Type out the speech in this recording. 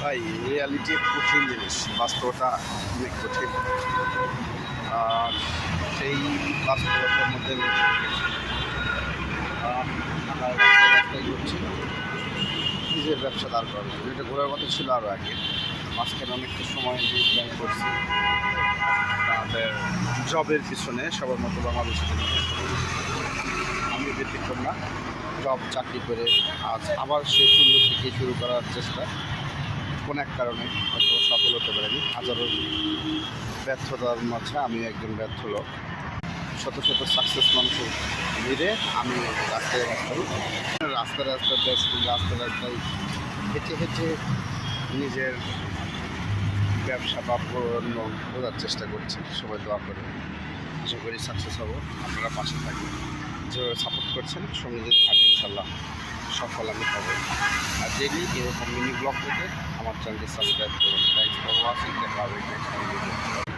ভাই রিয়ালিটি কঠিন জিনিস, বাস্তবতা অনেক কঠিন। আর সেই বাস্তবতার মধ্যে রাস্তায় ঘুরছি, নিজের ব্যবসা দাঁড় করার জন্য। এটা ঘোরার কথা ছিল আরও আগে, মাঝখানে অনেকটা সময় ব্যয় করছি তাদের জবের পিছনে। সবার মতো বাংলাদেশে আমি ব্যতিক্রম না, জব চাকরি করে আজ আবার সেই শূন্য থেকে শুরু করার চেষ্টা। কোনো এক কারণে হয়তো সফল হতে পারেনি। হাজারো ব্যর্থতার মাঝে আমি একজন ব্যর্থ লোক। শত শত সাকসেস মানুষের ভিড়ে আমি রাস্তায় রাস্তায় হেঁটে হেঁটে নিজের ব্যবসা বা পণ্য বোঝার চেষ্টা করছি। সবাই দোয়া করে, আশা করি সাকসেস হব। আপনারা পাশে থাকবেন, যেভাবে সাপোর্ট করছেন সঙ্গে যদি থাকবেন ইনশাল্লাহ সফল আমি হব। আর ডেইলি এরকম মিনি ব্লগ থেকে আমার চ্যানেলটি সাবস্ক্রাইব করুন। Thanks for watching. দেখা হবে নেক্সট ভিডিও।